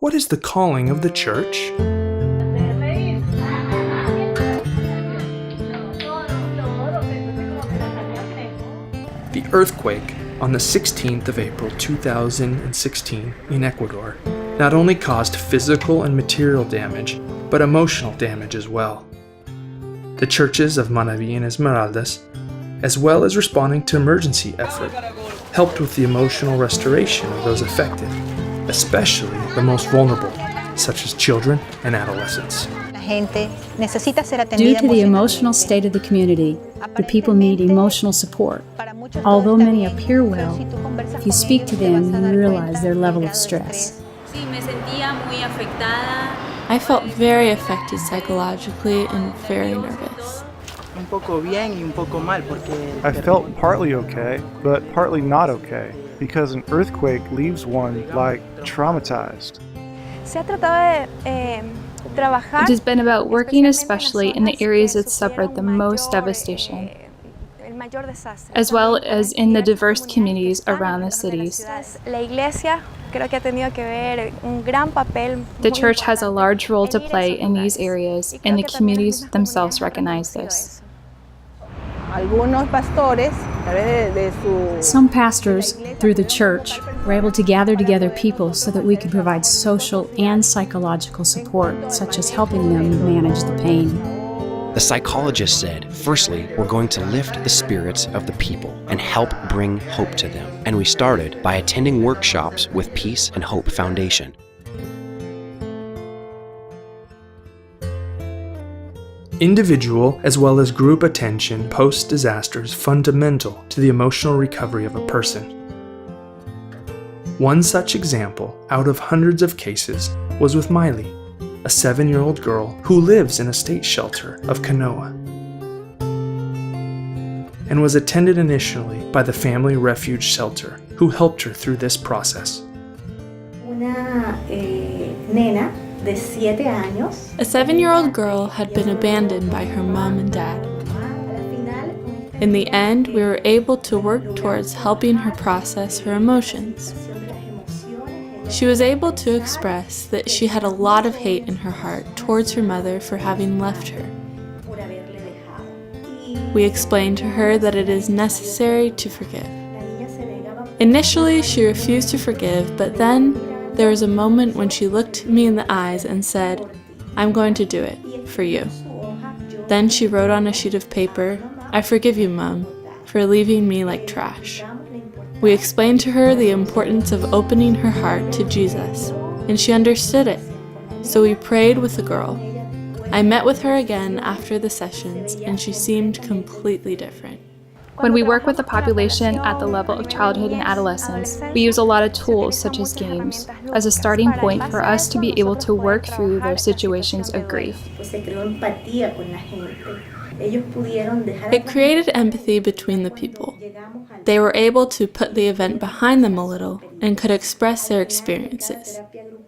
What is the calling of the church? The earthquake on the 16th of April 2016 in Ecuador not only caused physical and material damage, but emotional damage as well. The churches of Manaví and Esmeraldas, as well as responding to emergency effort, helped with the emotional restoration of those affected, especially the most vulnerable, such as children and adolescents. Due to the emotional state of the community, the people need emotional support. Although many appear well, if you speak to them, you realize their level of stress. I felt very affected psychologically and very nervous. I felt partly okay, but partly not okay, because an earthquake leaves one like traumatized. It has been about working especially in the areas that suffered the most devastation, as well as in the diverse communities around the cities. The church has a large role to play in these areas, and the communities themselves recognize this. Some pastors, through the church, were able to gather together people so that we could provide social and psychological support, such as helping them manage the pain. The psychologist said, firstly, we're going to lift the spirits of the people and help bring hope to them. And we started by attending workshops with Peace and Hope Foundation. Individual as well as group attention post-disaster is fundamental to the emotional recovery of a person. One such example, out of hundreds of cases, was with Miley, a 7-year-old girl who lives in a state shelter of Canoa, and was attended initially by the Family Refuge Shelter, who helped her through this process. A 7-year-old girl had been abandoned by her mom and dad. In the end, we were able to work towards helping her process her emotions. She was able to express that she had a lot of hate in her heart towards her mother for having left her. We explained to her that it is necessary to forgive. Initially, she refused to forgive, but then there was a moment when she looked me in the eyes and said, "I'm going to do it, for you." Then she wrote on a sheet of paper, "I forgive you, Mom, for leaving me like trash." We explained to her the importance of opening her heart to Jesus, and she understood it, so we prayed with the girl. I met with her again after the sessions, and she seemed completely different. When we work with the population at the level of childhood and adolescence, we use a lot of tools such as games as a starting point for us to be able to work through their situations of grief. It created empathy between the people. They were able to put the event behind them a little and could express their experiences.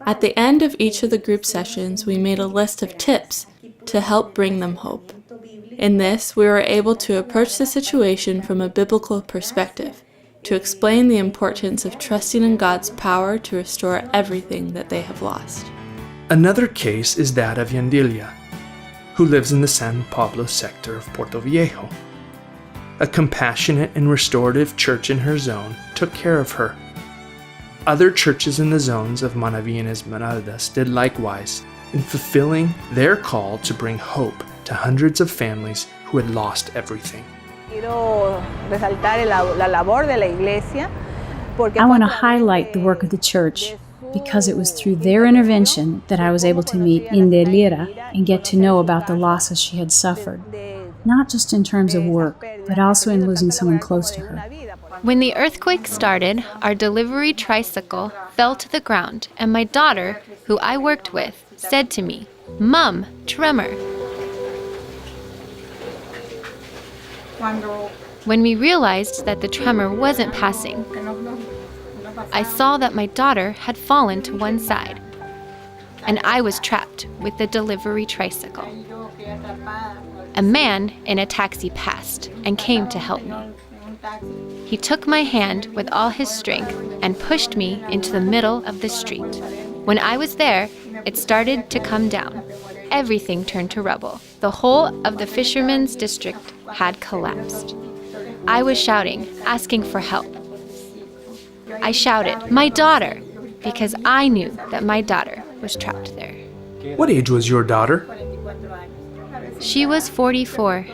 At the end of each of the group sessions, we made a list of tips to help bring them hope. In this, we were able to approach the situation from a biblical perspective, to explain the importance of trusting in God's power to restore everything that they have lost. Another case is that of Yandilia, who lives in the San Pablo sector of Puerto Viejo. A compassionate and restorative church in her zone took care of her. Other churches in the zones of Manaví and Esmeraldas did likewise in fulfilling their call to bring hope to hundreds of families who had lost everything. I want to highlight the work of the church because it was through their intervention that I was able to meet Yandilia and get to know about the losses she had suffered, not just in terms of work, but also in losing someone close to her. When the earthquake started, our delivery tricycle fell to the ground, and my daughter, who I worked with, said to me, "Mom, tremor." When we realized that the tremor wasn't passing, I saw that my daughter had fallen to one side, and I was trapped with the delivery tricycle. A man in a taxi passed and came to help me. He took my hand with all his strength and pushed me into the middle of the street. When I was there, it started to come down. Everything turned to rubble. The whole of the fishermen's district had collapsed. I was shouting, asking for help. I shouted, "My daughter!" because I knew that my daughter was trapped there. What age was your daughter? She was 44.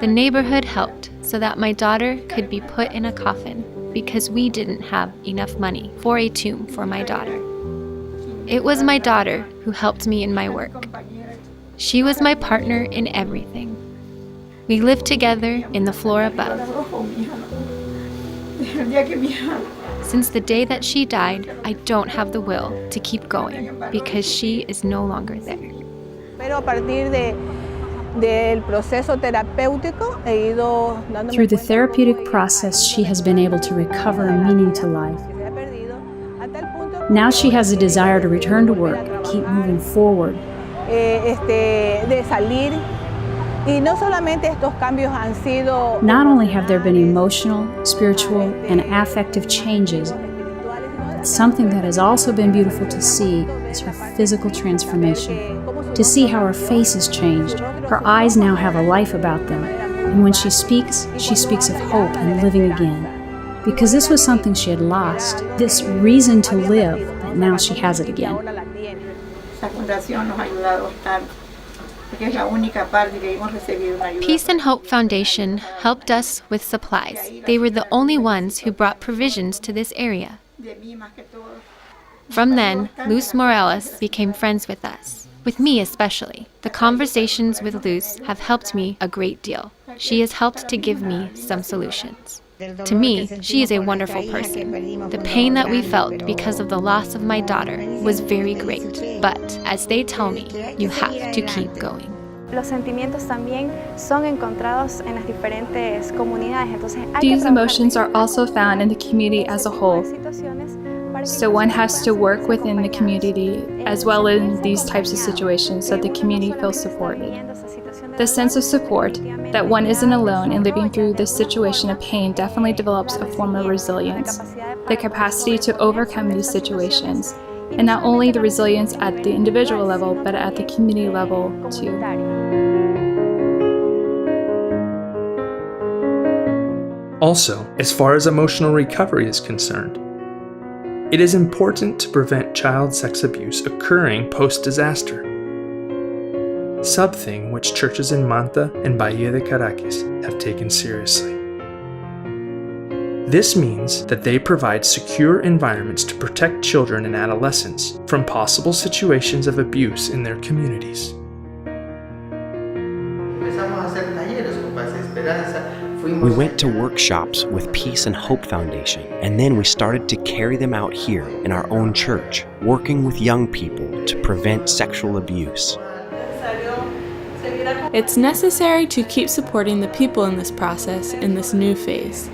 The neighborhood helped so that my daughter could be put in a coffin because we didn't have enough money for a tomb for my daughter. It was my daughter who helped me in my work. She was my partner in everything. We lived together in the floor above. Since the day that she died, I don't have the will to keep going because she is no longer there. Through the therapeutic process, she has been able to recover a meaning to life. Now she has a desire to return to work, keep moving forward. Not only have there been emotional, spiritual, and affective changes, but something that has also been beautiful to see is her physical transformation. To see how her face has changed. Her eyes now have a life about them, and when she speaks of hope and living again. Because this was something she had lost, this reason to live, but now she has it again. Peace and Hope Foundation helped us with supplies. They were the only ones who brought provisions to this area. From then, Luz Morales became friends with us, with me especially. The conversations with Luz have helped me a great deal. She has helped to give me some solutions. To me, she is a wonderful person. The pain that we felt because of the loss of my daughter was very great, but as they tell me, you have to keep going. These emotions are also found in the community as a whole. So one has to work within the community as well in these types of situations so the community feels supported. The sense of support, that one isn't alone in living through this situation of pain, definitely develops a form of resilience, the capacity to overcome these situations, and not only the resilience at the individual level, but at the community level too. Also, as far as emotional recovery is concerned, it is important to prevent child sex abuse occurring post-disaster, something which churches in Manta and Bahia de Caracas have taken seriously. This means that they provide secure environments to protect children and adolescents from possible situations of abuse in their communities. We went to workshops with Peace and Hope Foundation, and then we started to carry them out here in our own church, working with young people to prevent sexual abuse. It's necessary to keep supporting the people in this process in this new phase.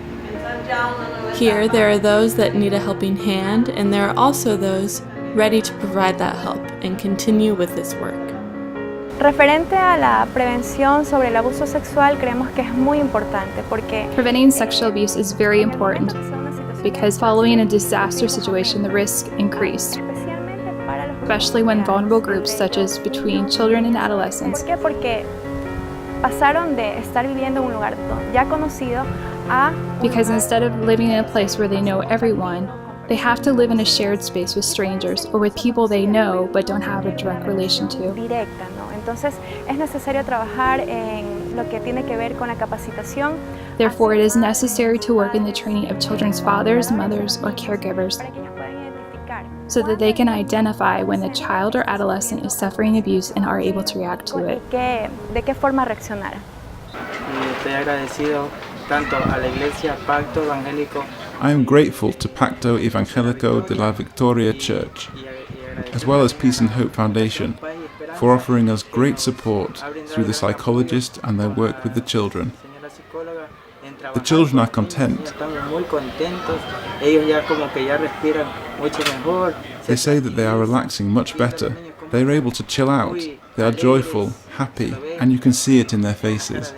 Here, there are those that need a helping hand, and there are also those ready to provide that help and continue with this work. Referente a la prevención sobre el abuso sexual, creemos que es muy importante porque Preventing sexual abuse is very important because following a disaster situation, the risk increased, especially when vulnerable groups such as between children and adolescents. ¿Por qué? Porque pasaron de estar viviendo en un lugar ya conocido a Because instead of living in a place where they know everyone, they have to live in a shared space with strangers or with people they know but don't have a direct relation to. directa, ¿no? Entonces es necesario trabajar en lo que tiene que ver con la capacitación. Therefore, it is necessary to work in the training of children's fathers, mothers, or caregivers Para que ellos puedan identificar so that they can identify when the child or adolescent is suffering abuse and are able to react to it. de qué forma reaccionar. Estoy agradecido tanto a la Iglesia Pacto Evangélico. I am grateful to Pacto Evangélico de la Victoria Church, as well as Peace and Hope Foundation, for offering us great support through the psychologist and their work with the children. The children are content. They say that they are relaxing much better. They are able to chill out. They are joyful, happy, and you can see it in their faces.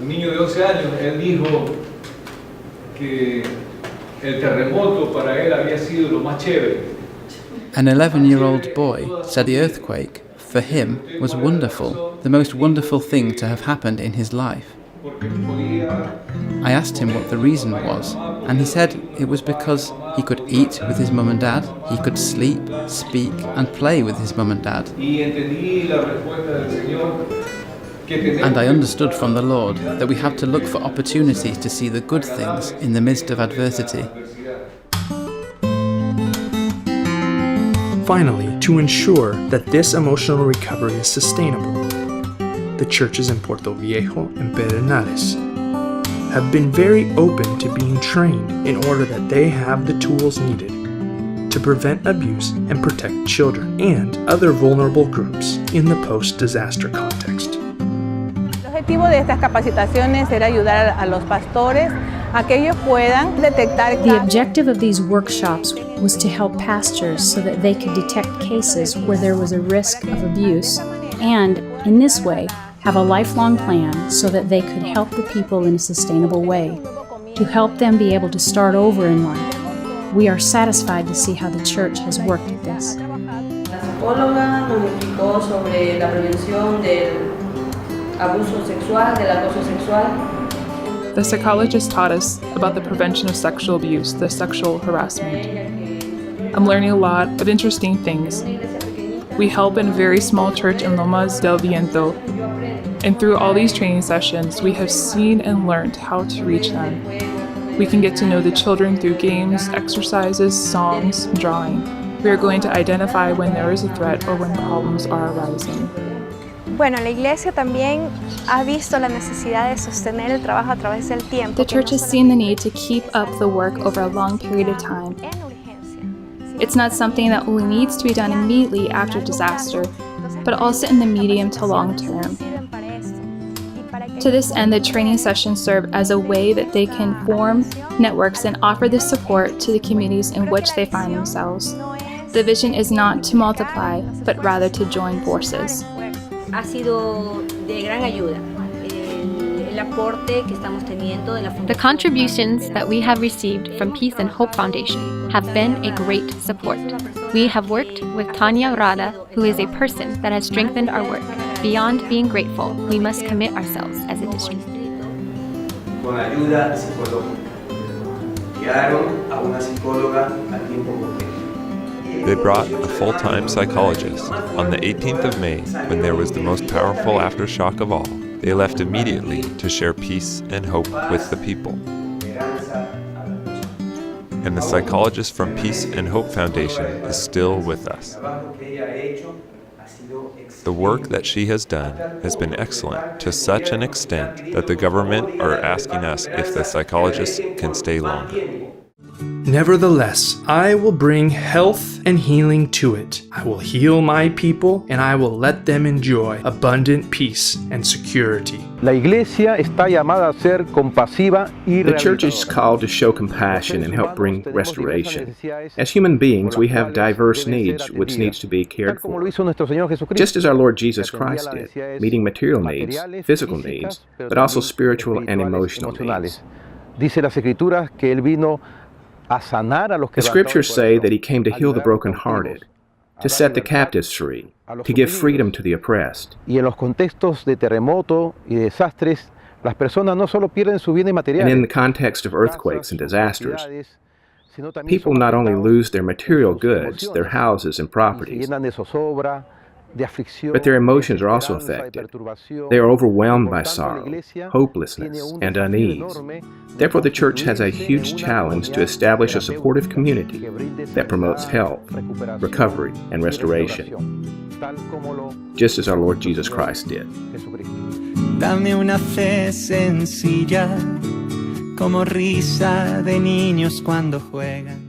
Un niño de 11 años, él dijo que An 11-year-old boy said the earthquake, for him, was wonderful, the most wonderful thing to have happened in his life. I asked him what the reason was, and he said it was because he could eat with his mum and dad, he could sleep, speak, and play with his mum and dad. And I understood from the Lord that we have to look for opportunities to see the good things in the midst of adversity. Finally, to ensure that this emotional recovery is sustainable, the churches in Puerto Viejo and Pedernales have been very open to being trained in order that they have the tools needed to prevent abuse and protect children and other vulnerable groups in the post-disaster context. El objetivo de estas capacitaciones era ayudar a los pastores a que ellos puedan detectar. The objective of these workshops was to help pastors so that they could detect cases where there was a risk of abuse and, in this way, have a lifelong plan so that they could help the people in a sustainable way, to help them be able to start over in life. We are satisfied to see how the church has worked at this. La psicóloga nos explicó sobre la prevención del abuso sexual, del acoso sexual. The psychologist taught us about the prevention of sexual abuse, the sexual harassment. I'm learning a lot of interesting things. We help in a very small church in Lomas del Viento, and through all these training sessions, we have seen and learned how to reach them. We can get to know the children through games, exercises, songs, drawing. We are going to identify when there is a threat or when problems are arising. Bueno, la iglesia también ha visto la necesidad de sostener el trabajo a través del tiempo. The church has seen the need to keep up the work over a long period of time. It's not something that only needs to be done immediately after disaster, but also in the medium to long term. To this end, the training sessions serve as a way that they can form networks and offer this support to the communities in which they find themselves. The vision is not to multiply, but rather to join forces. Ha sido de gran ayuda. El aporte que estamos teniendo de la The contributions that we have received from Peace and Hope Foundation have been a great support. We have worked with Tanya Rada, who is a person that has strengthened our work. Beyond being grateful, we must commit ourselves as a district. Con ayuda psicológica. Guiaron a una psicóloga al tiempo completo. They brought a full-time psychologist. On the 18th of May, when there was the most powerful aftershock of all, they left immediately to share peace and hope with the people. And the psychologist from Peace and Hope Foundation is still with us. The work that she has done has been excellent to such an extent that the government are asking us if the psychologists can stay longer. Nevertheless, I will bring health and healing to it. I will heal my people, and I will let them enjoy abundant peace and security. La iglesia está llamada a ser compasiva y The church is called to show compassion and help bring restoration. As human beings, we have diverse needs which needs to be cared for. Just as our Lord Jesus Christ did, meeting material needs, physical needs, but also spiritual and emotional needs. Dice las Escrituras que él vino a sanar a los The scriptures say that he came to heal the brokenhearted, to set the captives free, to give freedom to the oppressed. Y en los contextos de terremoto y desastres, las personas no solo pierden su bienes materiales. And in the context of earthquakes and disasters, people not only lose their material goods, their houses and properties, but their emotions are also affected. They are overwhelmed by sorrow, hopelessness, and unease. Therefore, the church has a huge challenge to establish a supportive community that promotes health, recovery, and restoration, just as our Lord Jesus Christ did. Dame una fe sencilla, como risa de niños cuando juegan.